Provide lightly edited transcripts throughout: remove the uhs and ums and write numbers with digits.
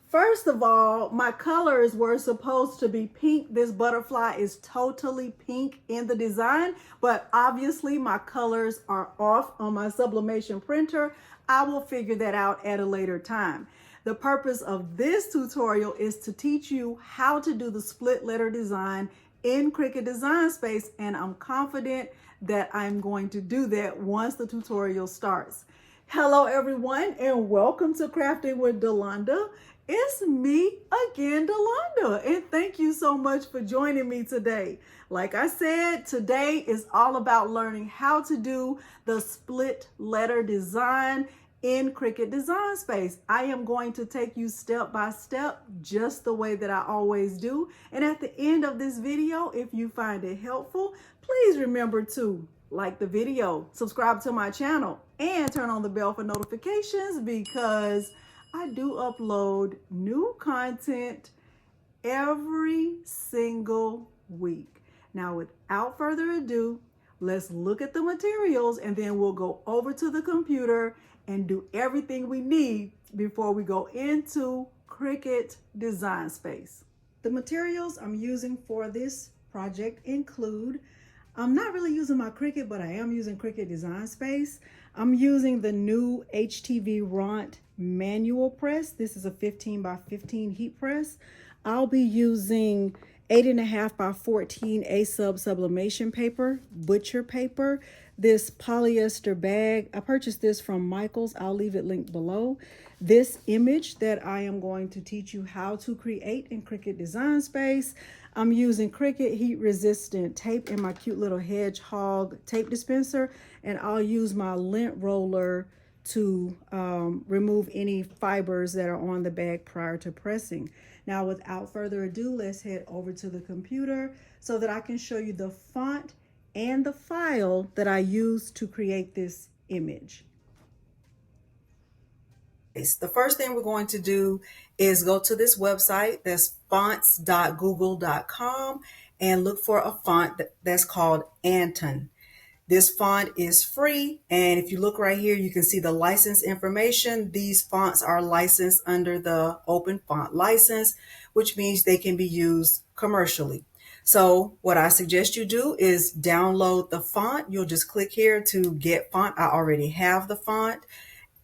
First of all, my colors were supposed to be pink. This butterfly is totally pink in the design, but obviously my colors are off on my sublimation printer. I will figure that out at a later time. The purpose of this tutorial is to teach you how to do the split letter design in Cricut Design Space, and I'm confident that I'm going to do that once the tutorial starts. Hello everyone, and welcome to Crafting with Delonda. It's me again, Delonda, and thank you so much for joining me today. Like I said, today is all about learning how to do the split letter design in Cricut Design Space. I am going to take you step by step, just the way that I always do. And at the end of this video, if you find it helpful, please remember to like the video, subscribe to my channel, and turn on the bell for notifications because I do upload new content every single week. Now, without further ado, let's look at the materials and then we'll go over to the computer and do everything we need before we go into Cricut Design Space. The materials I'm using for this project include, I'm not really using my Cricut, but I am using Cricut Design Space. I'm using the new HTV Ront manual press. This is a 15 by 15 heat press. I'll be using 8.5 by 14 A-sub sublimation paper, butcher paper, this polyester bag. I purchased this from Michaels. I'll leave it linked below. This image that I am going to teach you how to create in Cricut Design Space. I'm using Cricut heat resistant tape in my cute little hedgehog tape dispenser, and I'll use my lint roller to remove any fibers that are on the bag prior to pressing. Now, without further ado, let's head over to the computer so that I can show you the font and the file that I used to create this image. The first thing we're going to do is go to this website, that's fonts.google.com, and look for a font that's called Anton. This font is free, and if you look right here, you can see the license information. These fonts are licensed under the Open Font License, which means they can be used commercially. So what I suggest you do is download the font. You'll just click here to get font. I already have the font,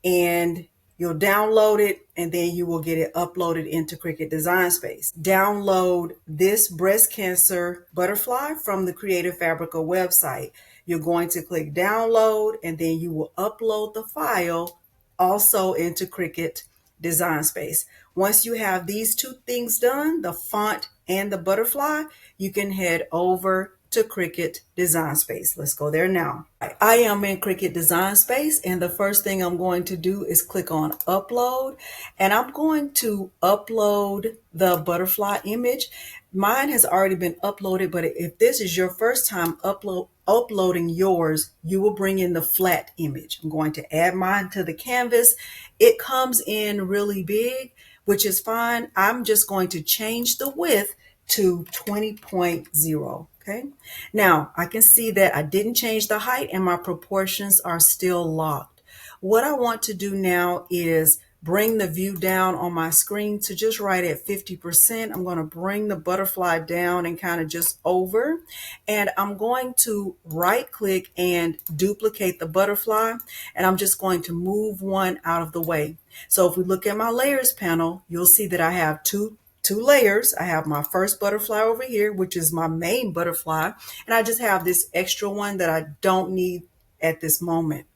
and you'll download it, and then you will get it uploaded into Cricut Design Space. Download this breast cancer butterfly from the Creative Fabrica website. You're going to click download, and then you will upload the file also into Cricut Design Space. Once you have these two things done, the font and the butterfly, you can head over to Cricut Design Space. Let's go there now. I am in Cricut Design Space, and the first thing I'm going to do is click on upload, and I'm going to upload the butterfly image. Mine has already been uploaded, but if this is your first time uploading yours, you will bring in the flat image. I'm going to add mine to the canvas. It comes in really big, which is fine. I'm just going to change the width to 20.0. Okay. Now I can see that I didn't change the height and my proportions are still locked. What I want to do now is bring the view down on my screen to just right at 50%. I'm going to bring the butterfly down and kind of just over, and I'm going to right click and duplicate the butterfly, and I'm just going to move one out of the way. So if we look at my layers panel, you'll see that I have two layers. I have my first butterfly over here, which is my main butterfly, and I just have this extra one that I don't need at this moment.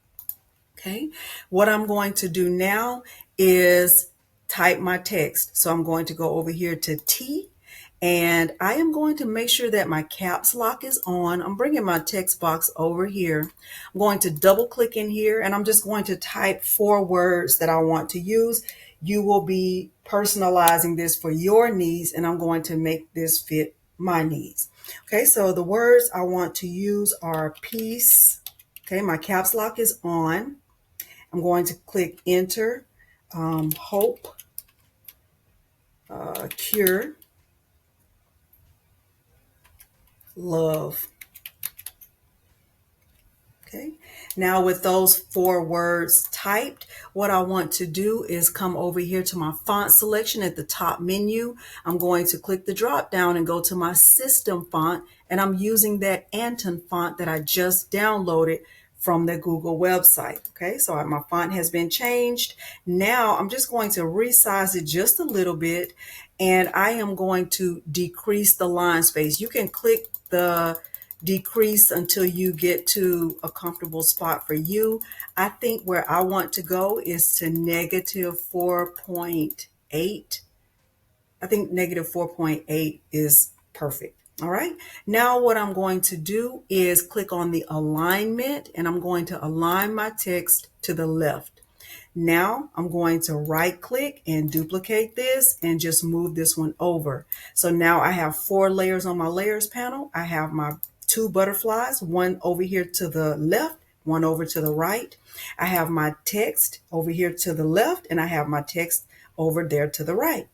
Okay, what I'm going to do now is type my text. So I'm going to go over here to T, and I am going to make sure that my caps lock is on. I'm bringing my text box over here. I'm going to double click in here, and I'm just going to type 4 words that I want to use. You will be personalizing this for your needs, and I'm going to make this fit my needs. Okay, so the words I want to use are peace. Okay, my caps lock is on. I'm going to click enter, hope, cure, love. Okay. Now with those 4 words typed, what I want to do is come over here to my font selection at the top menu. I'm going to click the drop down and go to my system font, and I'm using that Anton font that I just downloaded from the Google website. Okay, so my font has been changed. Now I'm just going to resize it just a little bit, and I am going to decrease the line space. You can click the decrease until you get to a comfortable spot for you. I think where I want to go is to negative 4.8. I think negative 4.8 is perfect. All right. Now what I'm going to do is click on the alignment, and I'm going to align my text to the left. Now I'm going to right click and duplicate this and just move this one over. So now I have 4 layers on my layers panel. I have my 2 butterflies, one over here to the left, one over to the right. I have my text over here to the left, and I have my text over there to the right.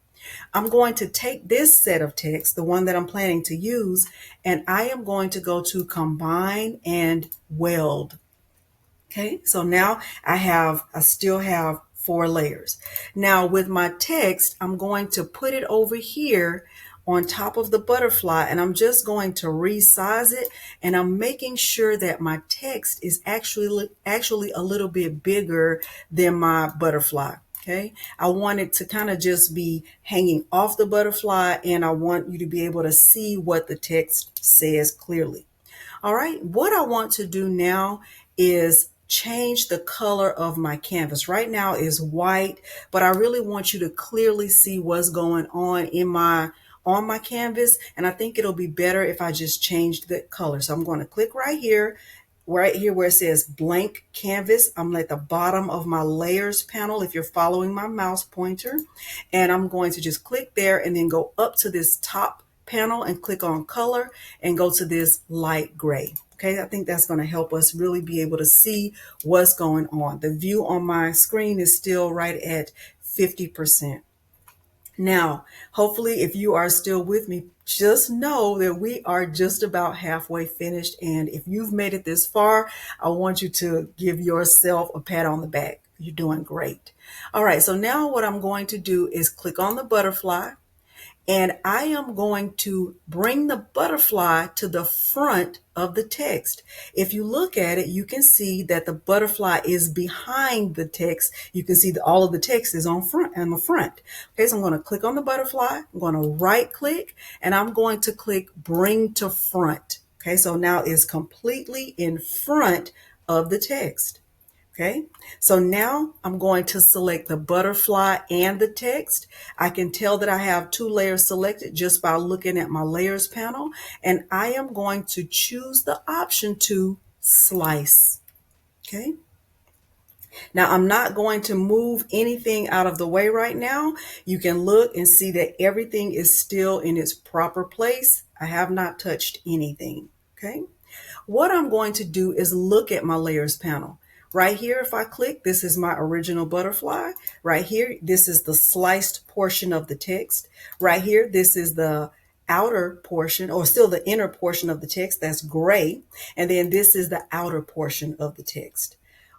I'm going to take this set of text, the one that I'm planning to use, and I am going to go to combine and weld. Okay, so now I still have 4 layers. Now with my text, I'm going to put it over here on top of the butterfly, and I'm just going to resize it, and I'm making sure that my text is actually a little bit bigger than my butterfly. Okay, I want it to kind of just be hanging off the butterfly, and I want you to be able to see what the text says clearly. All right, what I want to do now is change the color of my canvas. Right now is white, but I really want you to clearly see what's going on on my canvas, and I think it'll be better if I just changed the color. So I'm going to click right here where it says blank canvas. I'm at the bottom of my layers panel if you're following my mouse pointer, and I'm going to just click there and then go up to this top panel and click on color and go to this light gray. Okay, I think that's going to help us really be able to see what's going on. The view on my screen is still right at 50%. Now, hopefully, if you are still with me, just know that we are just about halfway finished. And if you've made it this far, I want you to give yourself a pat on the back. You're doing great. All right, so now what I'm going to do is click on the butterfly, and I am going to bring the butterfly to the front of the text. If you look at it, you can see that the butterfly is behind the text. You can see that all of the text is on the front. Okay, so I'm going to click on the butterfly. I'm going to right click, and I'm going to click bring to front. Okay, so now it's completely in front of the text. Okay, so now I'm going to select the butterfly and the text. I can tell that I have 2 layers selected just by looking at my layers panel, and I am going to choose the option to slice. Okay, now I'm not going to move anything out of the way right now. You can look and see that everything is still in its proper place. I have not touched anything. Okay, what I'm going to do is look at my layers panel. Right here, if I click, this is my original butterfly. Right here, this is the sliced portion of the text. Right here, this is the outer portion, or still the inner portion of the text, that's gray. And then this is the outer portion of the text.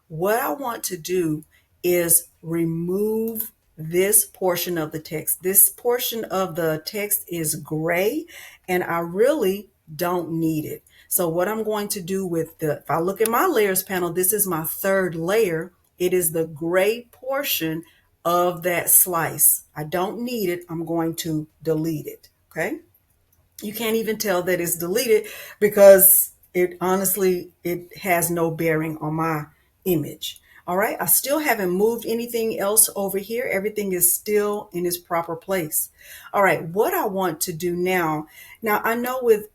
What I want to do is remove this portion of the text. This portion of the text is gray, and I really don't need it. So what I'm going to do if I look at my layers panel, this is my 3rd layer. It is the gray portion of that slice. I don't need it. I'm going to delete it. Okay. You can't even tell that it's deleted because it has no bearing on my image. All right, I still haven't moved anything else over here. Everything is still in its proper place. All right, what I want to do now I know with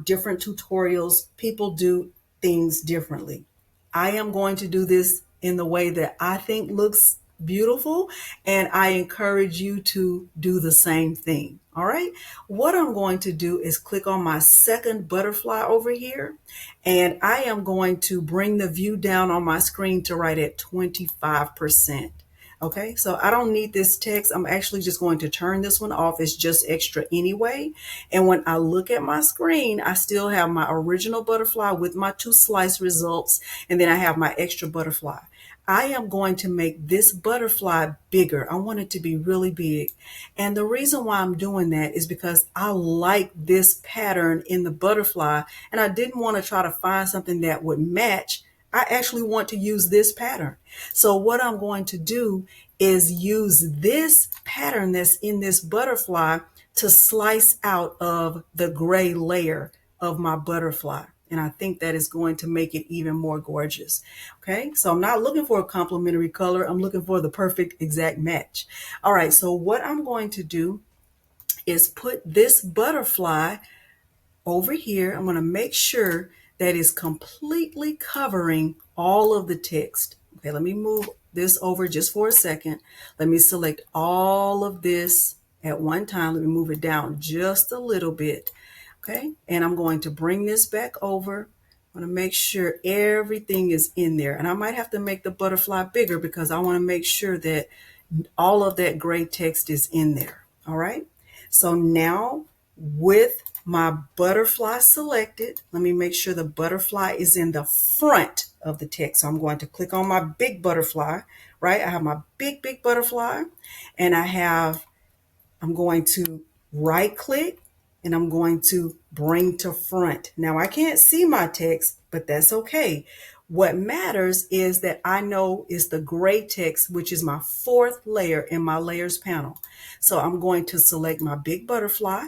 different tutorials, people do things differently. I am going to do this in the way that I think looks beautiful, and I encourage you to do the same thing. All right, what I'm going to do is click on my 2nd butterfly over here, and I am going to bring the view down on my screen to right at 25%. Okay, so I don't need this text. I'm actually just going to turn this one off. It's just extra anyway. And when I look at my screen, I still have my original butterfly with my two slice results, and then I have my extra butterfly. I am going to make this butterfly bigger. I want it to be really big. And the reason why I'm doing that is because I like this pattern in the butterfly, and I didn't want to try to find something that would match. I actually want to use this pattern. So what I'm going to do is use this pattern that's in this butterfly to slice out of the gray layer of my butterfly. And I think that is going to make it even more gorgeous. Okay, so I'm not looking for a complementary color. I'm looking for the perfect exact match. All right, so what I'm going to do is put this butterfly over here. I'm going to make sure that is completely covering all of the text. Okay, let me move this over just for a second. Let me select all of this at one time. Let me move it down just a little bit. Okay, and I'm going to bring this back over. I want to make sure everything is in there. And I might have to make the butterfly bigger because I want to make sure that all of that gray text is in there. All right, so now with my butterfly selected, let me make sure the butterfly is in the front of the text. So I'm going to click on my big butterfly, right? I have my big butterfly, and I'm going to right click, and I'm going to bring to front. Now I can't see my text, but that's okay. What matters is that I know is the gray text, which is my fourth layer in my layers panel. So I'm going to select my big butterfly.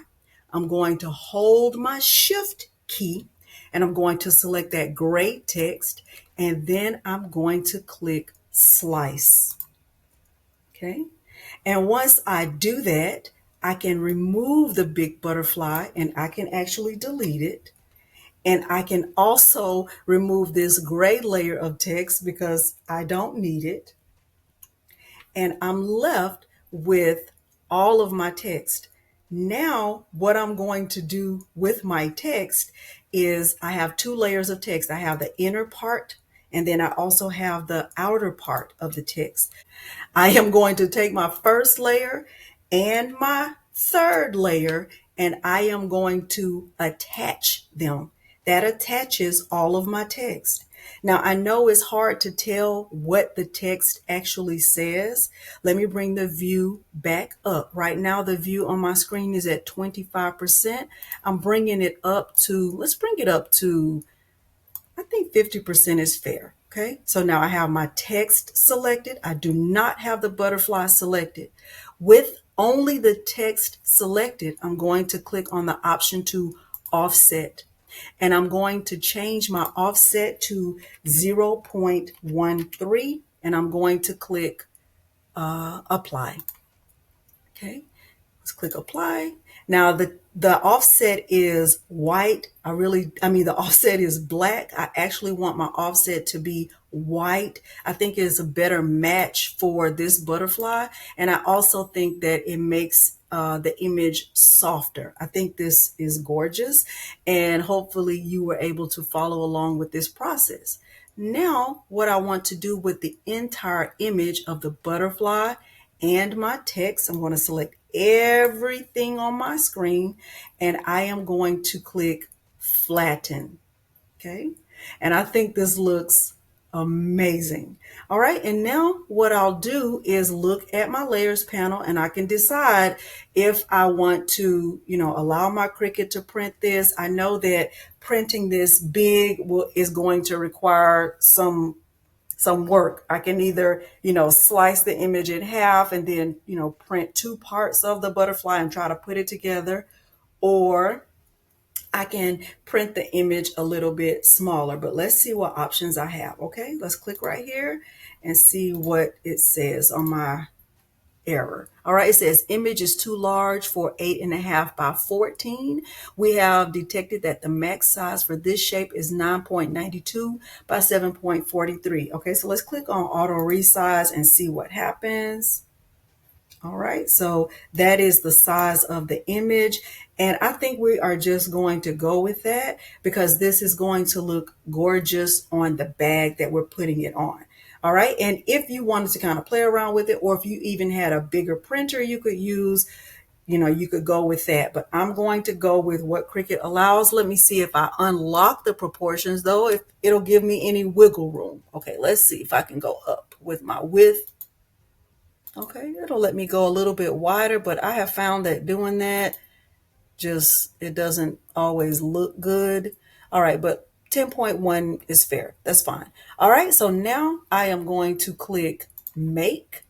I'm going to hold my shift key, and I'm going to select that gray text, and then I'm going to click slice. Okay. And once I do that, I can remove the big butterfly and I can actually delete it. And I can also remove this gray layer of text because I don't need it. And I'm left with all of my text. Now, what I'm going to do with my text is I have two layers of text. I have the inner part, and then I also have the outer part of the text. I am going to take my first layer and my third layer, and I am going to attach them. That attaches all of my text. Now, I know it's hard to tell what the text actually says. Let me bring the view back up. Right now, the view on my screen is at 25%. I'm bringing it up to, let's bring it up to, I think 50% is fair. Okay, so now I have my text selected. I do not have the butterfly selected. With only the text selected, I'm going to click on the option to offset. And I'm going to change my offset to 0.13, and I'm going to click apply. Okay, let's click apply. Now the offset is white. The offset is black. I actually want my offset to be white. I think it's a better match for this butterfly. And I also think that it makes the image softer. I think this is gorgeous. And hopefully you were able to follow along with this process. Now, what I want to do with the entire image of the butterfly and my text, I'm going to select everything on my screen, and I am going to click flatten. Okay. And I think this looks amazing. All right. And now what I'll do is look at my layers panel, and I can decide if I want to, allow my Cricut to print this. I know that printing this big is going to require some work. I can either, slice the image in half and then, print two parts of the butterfly and try to put it together, or I can print the image a little bit smaller. But let's see what options I have. Okay, let's click right here and see what it says on my error. All right, it says image is too large for 8.5 by 14. We have detected that the max size for this shape is 9.92 by 7.43. Okay, so let's click on auto resize and see what happens. All right, so that is the size of the image. And I think we are just going to go with that because this is going to look gorgeous on the bag that we're putting it on. All right. And if you wanted to kind of play around with it, or if you even had a bigger printer you could use, you could go with that. But I'm going to go with what Cricut allows. Let me see if I unlock the proportions, though, if it'll give me any wiggle room. Okay, let's see if I can go up with my width. Okay, it'll let me go a little bit wider, but I have found that doing that it doesn't always look good. All right, but 10.1 is fair. That's fine. All right, so now I am going to click make.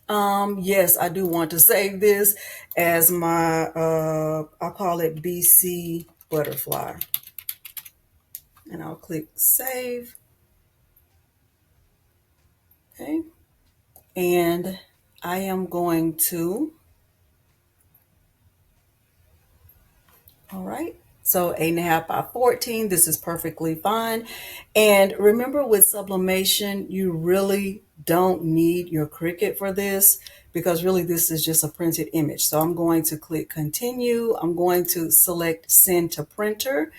Yes, I do want to save this as my I'll call it BC butterfly. And I'll click save. Okay. And I am going to, all right. So 8.5 by 14, this is perfectly fine. And remember, with sublimation, you really don't need your Cricut for this, because really this is just a printed image. So I'm going to click continue. I'm going to select send to printer,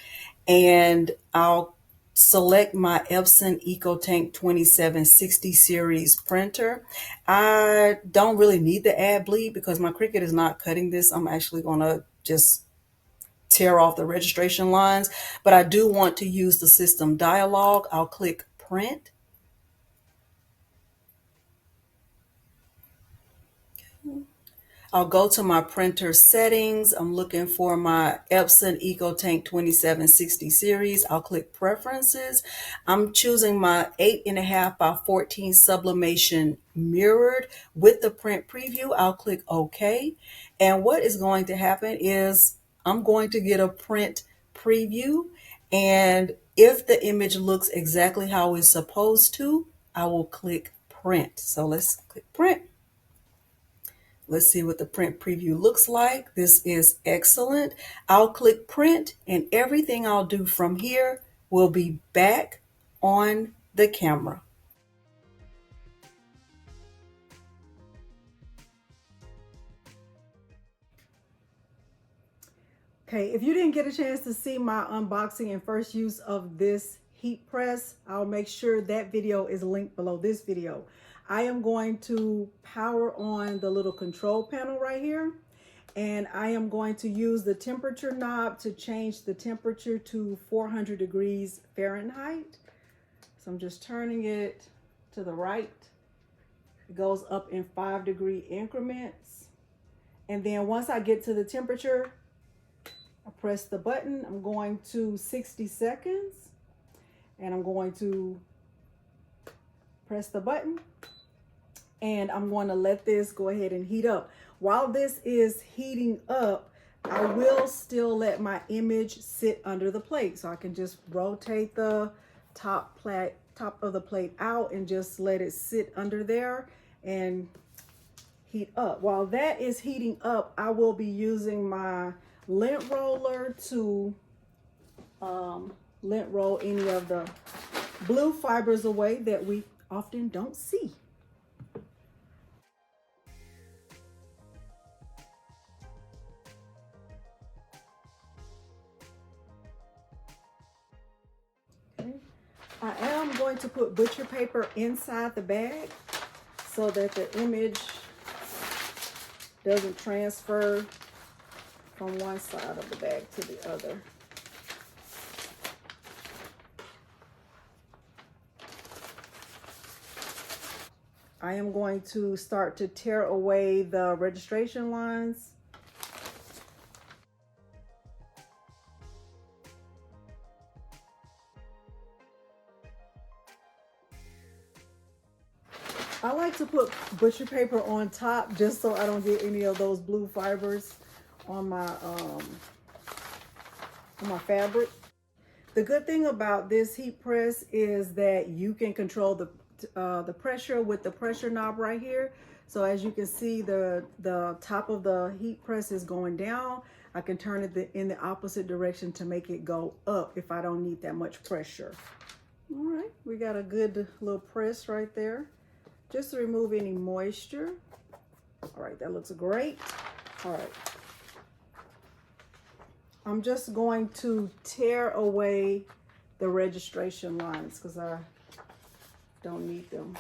and I'll select my Epson EcoTank 2760 series printer. I don't really need to add bleed because my Cricut is not cutting this. I'm actually going to just tear off the registration lines, but I do want to use the system dialog. I'll click print. I'll go to my printer settings. I'm looking for my Epson EcoTank 2760 series. I'll click preferences. I'm choosing my 8.5 by 14 sublimation mirrored with the print preview. I'll click OK. And what is going to happen is I'm going to get a print preview. And if the image looks exactly how it's supposed to, I will click print. So let's click print. Let's see what the print preview looks like. This is excellent. I'll click print, and everything I'll do from here will be back on the camera. Okay, if you didn't get a chance to see my unboxing and first use of this heat press, I'll make sure that video is linked below this video. I am going to power on the little control panel right here, and I am going to use the temperature knob to change the temperature to 400 degrees Fahrenheit. So I'm just turning it to the right. It goes up in 5-degree increments. And then once I get to the temperature, I press the button. I'm going to 60 seconds, and I'm going to press the button, and I'm going to let this go ahead and heat up. While this is heating up, I will still let my image sit under the plate. So I can just rotate the top of the plate out and just let it sit under there and heat up. While that is heating up, I will be using my lint roller to lint roll any of the blue fibers away that we often don't see. Okay. I am going to put butcher paper inside the bag so that the image doesn't transfer from one side of the bag to the other. I am going to start to tear away the registration lines. I like to put butcher paper on top just so I don't get any of those blue fibers on my fabric. The good thing about this heat press is that you can control the pressure with the pressure knob right here. So as you can see, the top of the heat press is going down. I can turn it in the opposite direction to make it go up if I don't need that much pressure. All right, we got a good little press right there, just to remove any moisture. All right, that looks great. All right. I'm just going to tear away the registration lines because I Don't need them.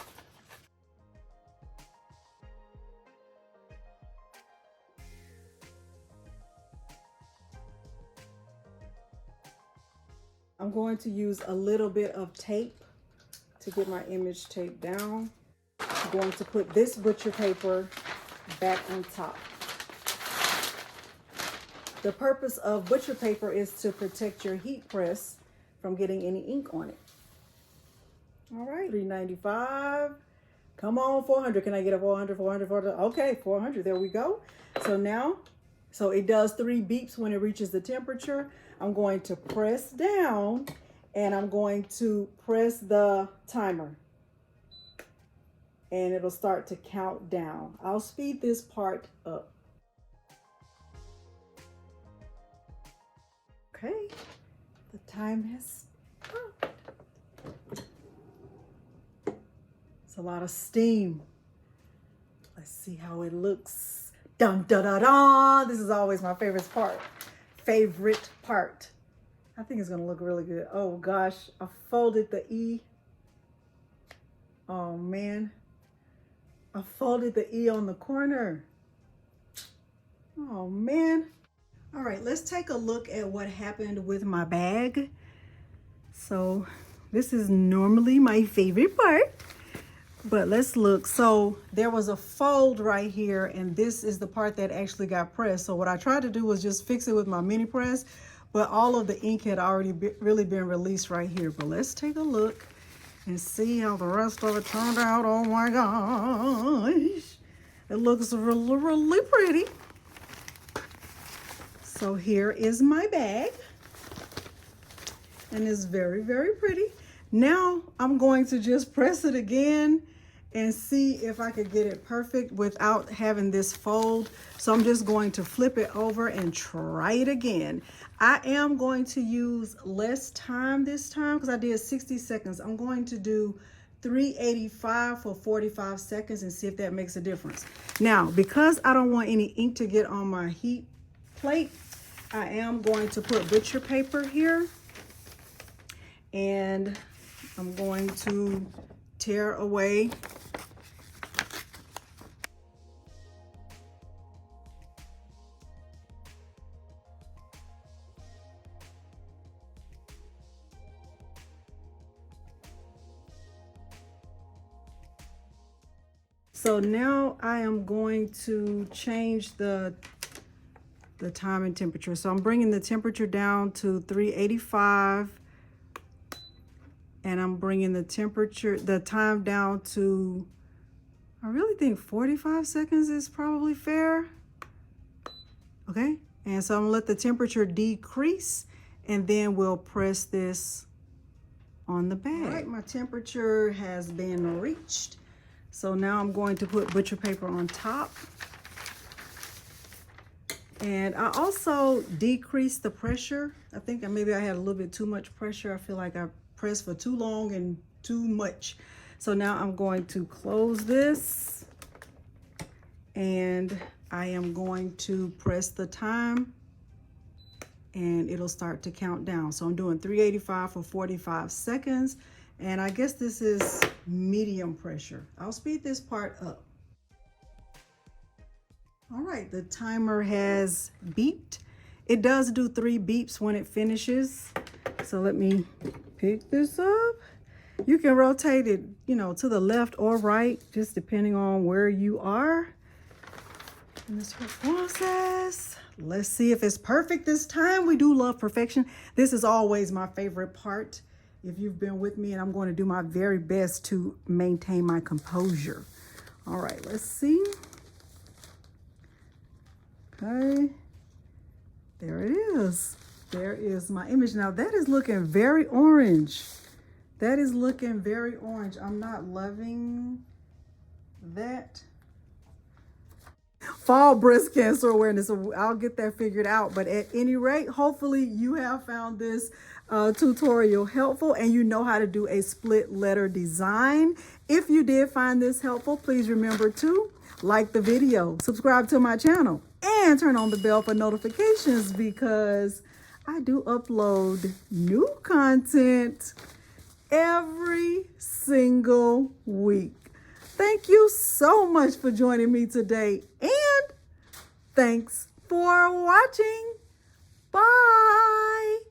I'm going to use a little bit of tape to get my image taped down. I'm going to put this butcher paper back on top. The purpose of butcher paper is to protect your heat press from getting any ink on it. All right, $3.95. Come on, 400. Can I get a 400, 400, 400? Okay, 400. There we go. So it does 3 beeps when it reaches the temperature. I'm going to press down and I'm going to press the timer. And it'll start to count down. I'll speed this part up. Okay, the time has stopped. It's a lot of steam. Let's see how it looks. Dun da da da. This is always my favorite part. I think it's gonna look really good. Oh gosh, I folded the E. Oh man, I folded the E on the corner. Oh man. All right, let's take a look at what happened with my bag. So this is normally my favorite part, but let's look. So there was a fold right here, and this is the part that actually got pressed. So what I tried to do was just fix it with my mini press, but all of the ink had already really been released right here. But let's take a look and see how the rest of it turned out. Oh my gosh, it looks really, really pretty. So here is my bag, and it's very, very pretty. Now I'm going to just press it again and see if I could get it perfect without having this fold. So I'm just going to flip it over and try it again. I am going to use less time this time because I did 60 seconds. I'm going to do 385 for 45 seconds and see if that makes a difference. Now, because I don't want any ink to get on my heat plate, I am going to put butcher paper here, and I'm going to tear away So now I am going to change the time and temperature. So I'm bringing the temperature down to 385, and I'm bringing the time down to, I really think 45 seconds is probably fair. Okay, and so I'm gonna let the temperature decrease, and then we'll press this on the bag. All right, my temperature has been reached. So now I'm going to put butcher paper on top. And I also decreased the pressure. I think maybe I had a little bit too much pressure. I feel like I pressed for too long and too much. So now I'm going to close this, and I am going to press the time, and it'll start to count down. So I'm doing 385 for 45 seconds. And I guess this is medium pressure. I'll speed this part up. All right, the timer has beeped. It does do 3 beeps when it finishes. So let me pick this up. You can rotate it, to the left or right, just depending on where you are in this whole process. Let's see if it's perfect this time. We do love perfection. This is always my favorite part. If you've been with me, and I'm going to do my very best to maintain my composure. All right, let's see. Okay, there it is. There is my image. Now that is looking very orange. That is looking very orange. I'm not loving that. Fall breast cancer awareness. So I'll get that figured out. But at any rate, hopefully you have found this tutorial helpful, and you know how to do a split letter design. If you did find this helpful, please remember to like the video, subscribe to my channel, and turn on the bell for notifications, because I do upload new content every single week. Thank you so much for joining me today, and thanks for watching. Bye.